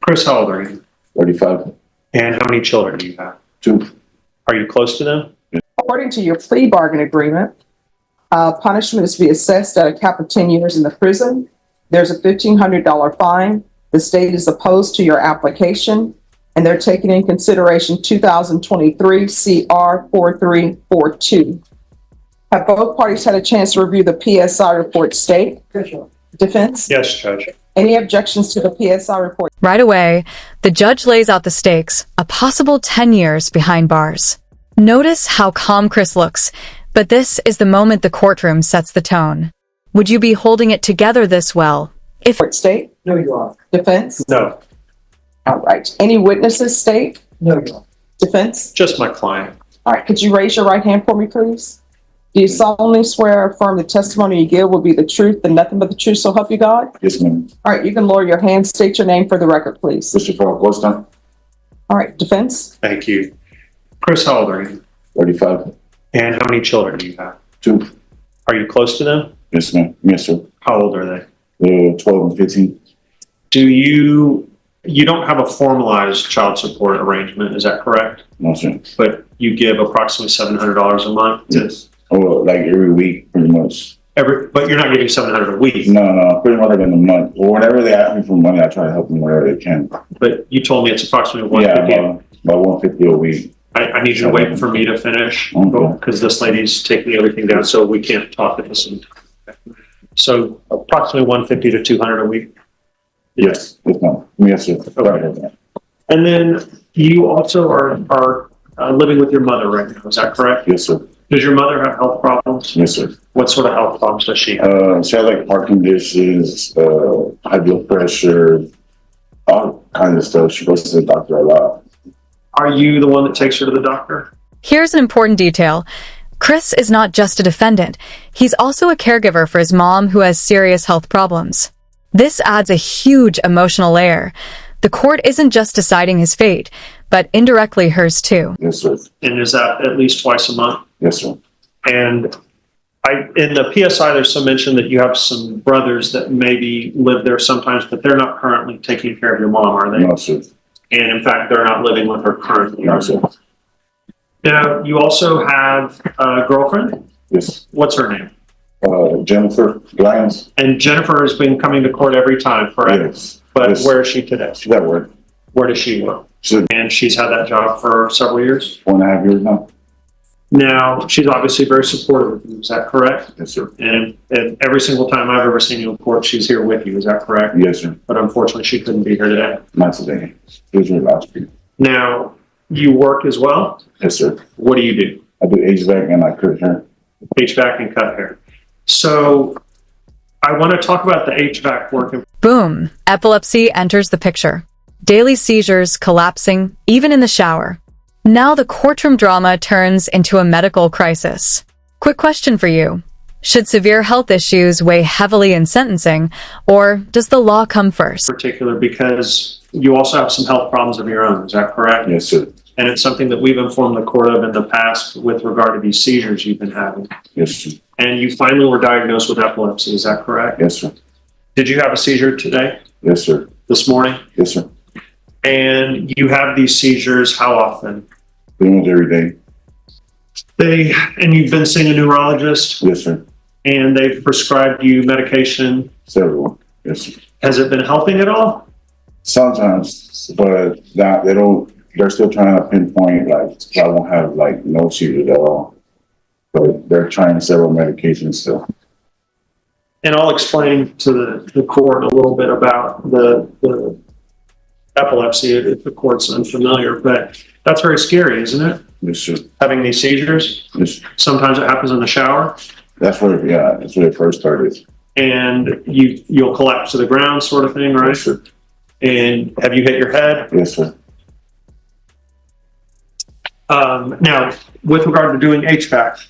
Chris, how old are you? 35. And how many children do you have? 2. Are you close to them? According to your plea bargain agreement, punishment is to be assessed at a cap of 10 years in the prison. There's a $1,500 fine. The state is opposed to your application, and they're taking in consideration 2023 CR 4342. Have both parties had a chance to review the PSI report? State? Defense? Yes, Judge. Any objections to the PSI report? Right away, the judge lays out the stakes, a possible 10 years behind bars. Notice how calm Chris looks, but this is the moment the courtroom sets the tone. Would you be holding it together this well? If State? No, you are. Defense? No, All right. Any witnesses? State? No, you are. Defense? just my client. All right. Could you raise your right hand for me, please? Do you solemnly swear or affirm the testimony you give will be the truth and nothing but the truth, so help you God? Yes, ma'am. All right. You can lower your hand. State your name for the record, please. Christopher Acosta, All right. Defense? Thank you. Chris, how old are you? 35. And how many children do you have? 2. Are you close to them? Yes, ma'am. Yes, sir. How old are they? 12 and 15. Do you don't have a formalized child support arrangement, is that correct? No, sir. But you give approximately $700 a month? Yes. Oh, like every week, pretty much. But you're not getting $700 a week. No, pretty much like in a month. Or whenever they ask me for money, I try to help them wherever they can. But you told me it's approximately Yeah, $150. about 150 a week. I need you to wait for me to finish, Okay. because this lady's taking everything down, so we can't talk at this time. So approximately 150 to 200 a week. Yes, ma'am. Yes, sir. Okay. And then you also are living with your mother right now, is that correct? Yes, sir. Does your mother have health problems? Yes, sir. What sort of health problems does she have? She has like heart conditions, high blood pressure, all kinds of stuff. She goes to the doctor a lot. Are you the one that takes her to the doctor? Here's an important detail. Chris is not just a defendant. He's also a caregiver for his mom who has serious health problems. This adds a huge emotional layer. The court isn't just deciding his fate, but indirectly hers too. Yes, sir. And is that at least twice a month? Yes, sir. And in the PSI, there's some mention that you have some brothers that maybe live there sometimes, but they're not currently taking care of your mom, are they? No, sir. And in fact, they're not living with her currently. No, sir. Now, you also have a girlfriend. Yes. What's her name? Jennifer Lyons. And Jennifer has been coming to court every time, correct? Yes. But Yes. where is she today? She's at work. Where does she work? She's And she's had that job for several years. 4.5 years now. Now, she's obviously very supportive of you, is that correct? Yes, sir. And every single time I've ever seen you in court, she's here with you, is that correct? Yes, sir. But unfortunately, she couldn't be here today. Not today. It was her last week. Now, you work as well? Yes, sir. What do you do? I do HVAC and I cut hair. HVAC and cut hair. So I want to talk about the HVAC work. Boom! Epilepsy enters the picture. Daily seizures collapsing, even in the shower. Now the courtroom drama turns into a medical crisis. Quick question for you. Should severe health issues weigh heavily in sentencing, or does the law come first? Particular because you also have some health problems of your own, is that correct? Yes, sir. And it's something that we've informed the court of in the past with regard to these seizures you've been having. Yes, sir. And you finally were diagnosed with epilepsy, is that correct? Yes, sir. Did you have a seizure today, Yes, sir. this morning? Yes, sir. And you have these seizures how often? Pretty much every day. And you've been seeing a neurologist Yes, sir. and they've prescribed you medication. Several. Yes, sir. Has it been helping at all? Sometimes, but that they don't. They're still trying to pinpoint like I won't have like no seizures at all. But they're trying several medications still. And I'll explain to the court a little bit about the epilepsy if the court's unfamiliar, but that's very scary, isn't it? Yes, sir. Having these seizures. Yes. Sometimes it happens in the shower That's where it first started. and you'll collapse to the ground sort of thing, right? Yes, sir. And have you hit your head? Yes, sir. Now, with regard to doing HVAC,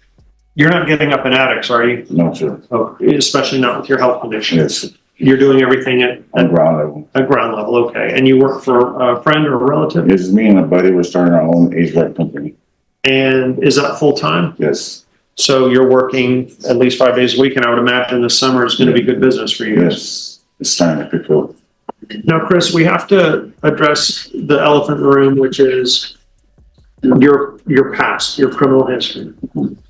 you're not getting up in attics, are you? No, sir. Oh, especially not with your health condition. Yes, sir. You're doing everything at Ground level. ground level, okay. And you work for a friend or a relative? Yes, me and a buddy were starting our own HVAC company. And is that full time? Yes. So you're working at least 5 days a week, and I would imagine this summer is going to be good business for you. Yes. It's starting to pick up. Now, Chris, we have to address the elephant in the room, which is your past, your criminal history.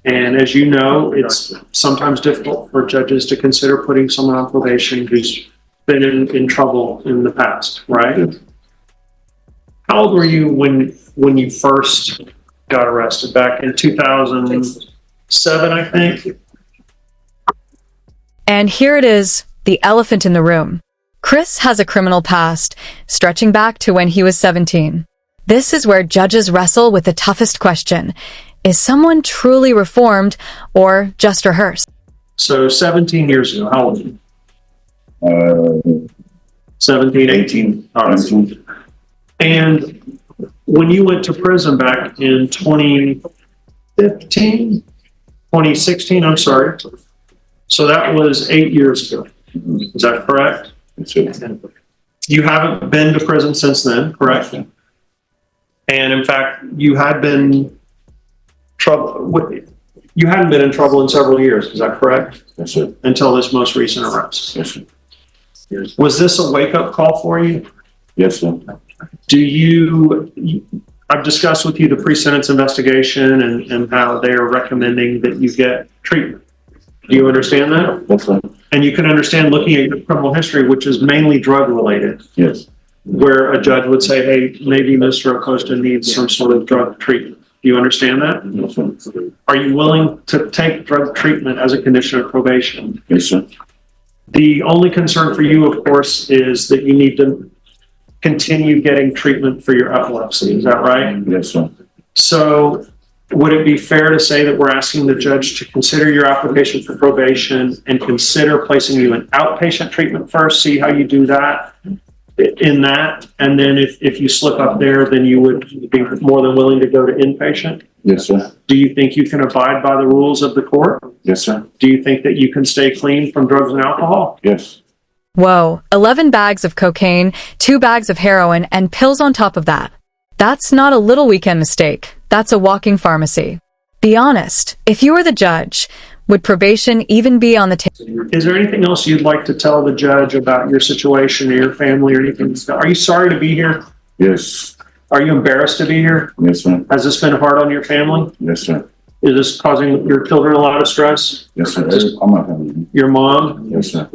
And as you know, it's sometimes difficult for judges to consider putting someone on probation who's been in trouble in the past, right? How old were you when you first got arrested? Back in 2007, I think? And here it is, the elephant in the room. Chris has a criminal past, stretching back to when he was 17. This is where judges wrestle with the toughest question. Is someone truly reformed or just rehearsed? So 17 years ago, how old were you? 17, 18? All right. 18. And when you went to prison back in 2016, I'm sorry. So that was 8 years ago. Is that correct? That's it. You haven't been to prison since then, correct? And in fact, you hadn't been in trouble in several years, is that correct? That's it. Until this most recent arrest. Yes, sir. Was this a wake-up call for you? Yes, sir. I've discussed with you the pre-sentence investigation and how they are recommending that you get treatment. Do you understand that? That's right. And you can understand looking at your criminal history, which is mainly drug-related, Yes. where a judge would say, hey, maybe Mr. Acosta needs some sort of drug treatment. Do you understand that? Yes, sir. Are you willing to take drug treatment as a condition of probation? Yes, sir. The only concern for you, of course, is that you need to continue getting treatment for your epilepsy. Is that right? Yes, sir. So would it be fair to say that we're asking the judge to consider your application for probation and consider placing you in outpatient treatment first, see how you do that in that, and then if you slip up there, then you would be more than willing to go to inpatient? Yes, sir. Do you think you can abide by the rules of the court? Yes, sir. Do you think that you can stay clean from drugs and alcohol? Yes. Whoa, 11 bags of cocaine, 2 bags of heroin, and pills on top of that. That's not a little weekend mistake. That's a walking pharmacy. Be honest, if you were the judge, would probation even be on the table? Is there anything else you'd like to tell the judge about your situation or your family or anything? Are you sorry to be here? Yes. Are you embarrassed to be here? Yes, sir. Has this been hard on your family? Yes, sir. Is this causing your children a lot of stress? Yes, sir. I'm not family. Your mom Yes, sir.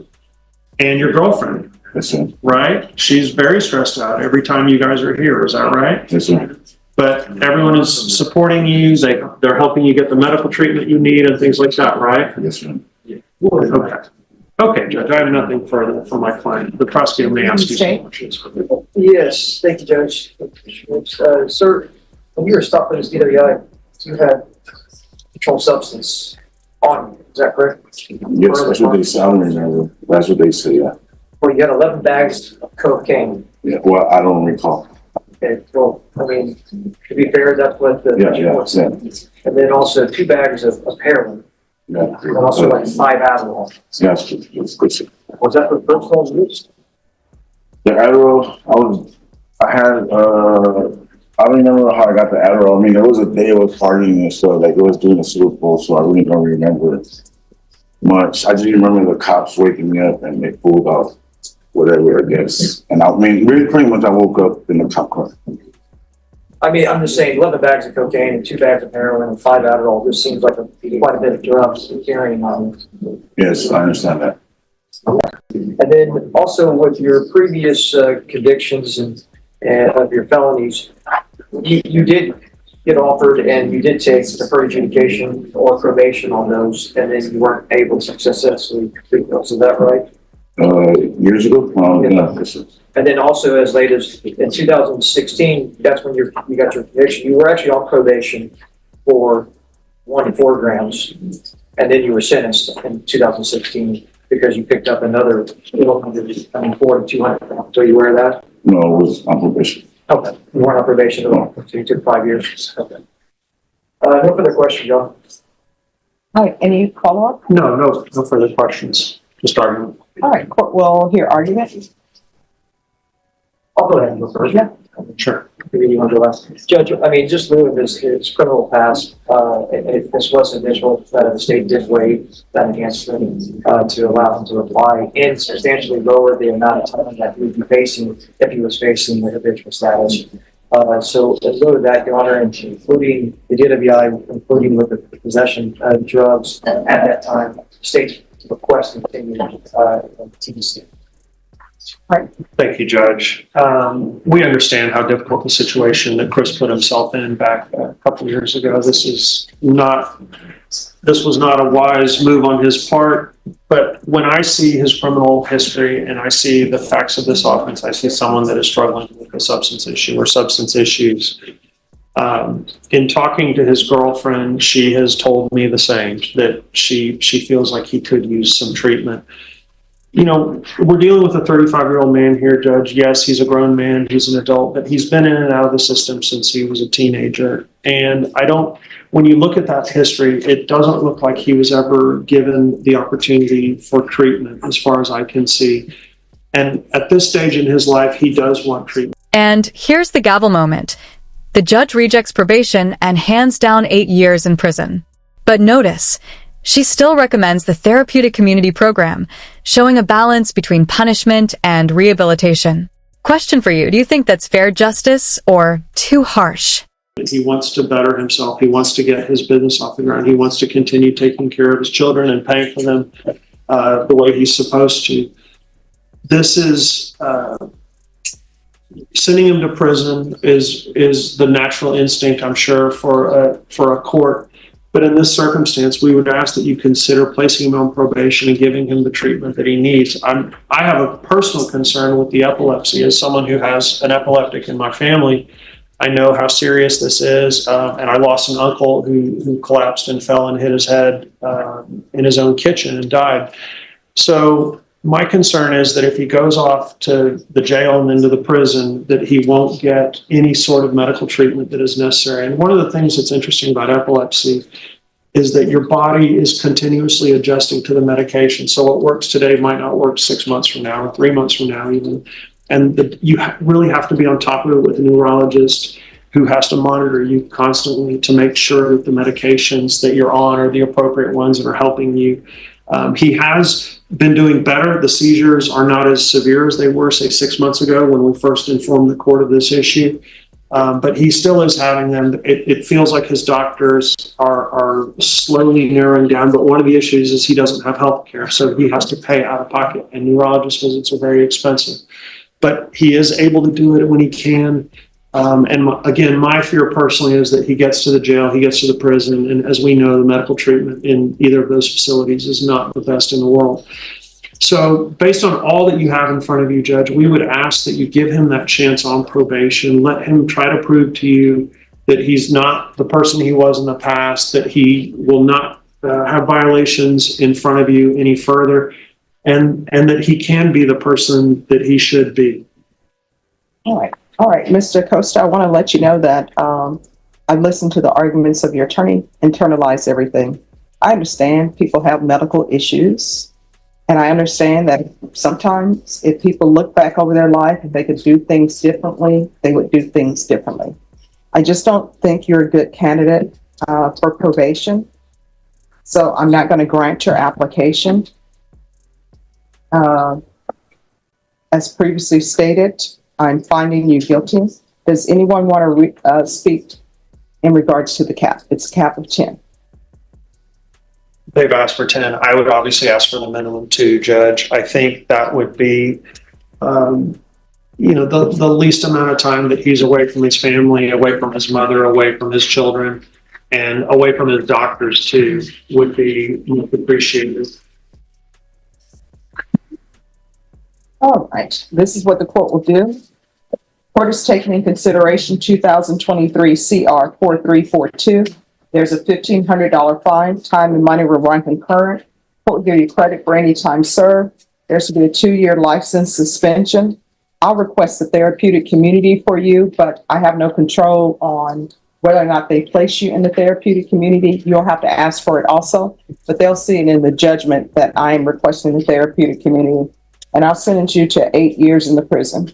and your girlfriend, Yes, sir. right? She's very stressed out every time you guys are here. Is that right? Yes, sir. But everyone is supporting you. They're helping you get the medical treatment you need and things like that, right? Yes, sir. Okay. Okay, Judge, I have nothing further for my client. The prosecutor may ask you some questions. Yes, thank you, Judge. Sir, when you were stopped by this DWI, you had controlled substance on you, is that correct? Yes, that's what they say. I don't remember. That's what they say, yeah. Well, you had 11 bags of cocaine. Yeah, well, I don't recall. Okay, well, I mean, to be fair, that's what the Yeah, report said. And then also 2 bags of heroin, Yeah. and also like 5 Adderall. Yes, it's good. Was that for personal use? The Adderall, I don't remember how I got the Adderall. I mean, there was a day I was partying and stuff, like it was during the Super Bowl, so I really don't remember much. I just remember the cops waking me up and they pulled out whatever, I guess. And I mean, really pretty much I woke up in the cop car. I mean, I'm just saying 11 bags of cocaine and 2 bags of heroin and 5 Adderall, this seems like quite a bit of drugs you're carrying on. Yes, I understand that. And then also with your previous convictions and of your felonies, you did get offered and you did take deferred adjudication or probation on those, and then you weren't able to successfully complete those. Is that right? Years ago? Yeah. And then also as late as in 2016, that's when you got your conviction. You were actually on probation for 1 to 4 grams, and then you were sentenced in 2016 because you picked up another 4 to 200 grams. So you aware of that? No, it was on probation. Okay, you weren't on probation at all, so you took 5 years. Okay. No further questions, John. All right, any follow-up? No further questions. Just argument. All right, court will hear argument. I'll go ahead and go first. Yeah. Sure. Maybe you want to go last. Judge, I mean, just moving his criminal past, if this was initial, the state did waive that enhancement, to allow him to apply and substantially lower the amount of time that he would be facing if he was facing the habitual status. So as though that, Your Honor, including the DWI, including with the possession of drugs at that time, state's request continued, TBC. Thank you, Judge. We understand how difficult the situation that Chris put himself in back a couple of years ago. This was not a wise move on his part, but when I see his criminal history and I see the facts of this offense, I see someone that is struggling with a substance issue or substance issues. In talking to his girlfriend, she has told me the same, that she feels like he could use some treatment. You know, we're dealing with a 35-year-old man here, Judge. Yes, he's a grown man, he's an adult, but he's been in and out of the system since he was a teenager. And when you look at that history, it doesn't look like he was ever given the opportunity for treatment, as far as I can see. And at this stage in his life, he does want treatment. And here's the gavel moment. The judge rejects probation and hands down 8 years in prison. But notice, she still recommends the therapeutic community program, showing a balance between punishment and rehabilitation. Question for you, do you think that's fair justice or too harsh? He wants to better himself. He wants to get his business off the ground. He wants to continue taking care of his children and paying for them the way he's supposed to. This is sending him to prison is the natural instinct, I'm sure, for a court. But in this circumstance, we would ask that you consider placing him on probation and giving him the treatment that he needs. I have a personal concern with the epilepsy. As someone who has an epileptic in my family, I know how serious this is. And I lost an uncle who collapsed and fell and hit his head in his own kitchen and died. So my concern is that if he goes off to the jail and into the prison, that he won't get any sort of medical treatment that is necessary. And one of the things that's interesting about epilepsy is that your body is continuously adjusting to the medication. So what works today might not work 6 months from now or 3 months from now even. And you really have to be on top of it with a neurologist who has to monitor you constantly to make sure that the medications that you're on are the appropriate ones that are helping you. He has been doing better. The seizures are not as severe as they were, say, 6 months ago when we first informed the court of this issue. But he still is having them. It feels like his doctors are slowly narrowing down. But one of the issues is he doesn't have health care, so he has to pay out of pocket. And neurologist visits are very expensive. But he is able to do it when he can. Again, my fear personally is that he gets to the jail, he gets to the prison, and as we know, the medical treatment in either of those facilities is not the best in the world. So based on all that you have in front of you, Judge, we would ask that you give him that chance on probation. Let him try to prove to you that he's not the person he was in the past, that he will not have violations in front of you any further, and that he can be the person that he should be. All right, Mr. Costa, I want to let you know that I've listened to the arguments of your attorney, internalized everything. I understand people have medical issues, and I understand that sometimes if people look back over their life and they could do things differently, they would do things differently. I just don't think you're a good candidate for probation, so I'm not going to grant your application. As previously stated, I'm finding you guilty. Does anyone want to speak in regards to the cap? It's a cap of 10. They've asked for 10. I would obviously ask for the minimum too, Judge. I think that would be, the least amount of time that he's away from his family, away from his mother, away from his children, and away from his doctors too, would be appreciated. All right, this is what the court will do. Court is taking in consideration 2023 CR 4342. There's a $1,500 fine. Time and money will run concurrent. Court will give you credit for any time served. There's to be a 2-year license suspension. I'll request the therapeutic community for you, but I have no control on whether or not they place you in the therapeutic community. You'll have to ask for it also, but they'll see it in the judgment that I am requesting the therapeutic community. And I'll sentence you to 8 years in the prison.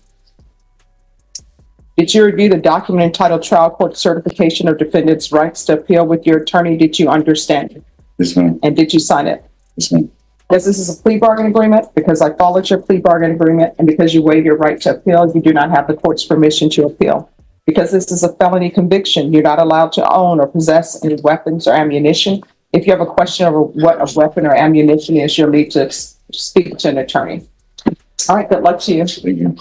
Did you review the document entitled Trial Court Certification of Defendant's Rights to Appeal with your attorney? Did you understand it? Yes, ma'am. And did you sign it? Yes, ma'am. Because this is a plea bargain agreement, because I followed your plea bargain agreement, and because you waive your right to appeal, you do not have the court's permission to appeal. Because this is a felony conviction, you're not allowed to own or possess any weapons or ammunition. If you have a question over what a weapon or ammunition is, you'll need to speak to an attorney. All right, good luck to you. Thank you.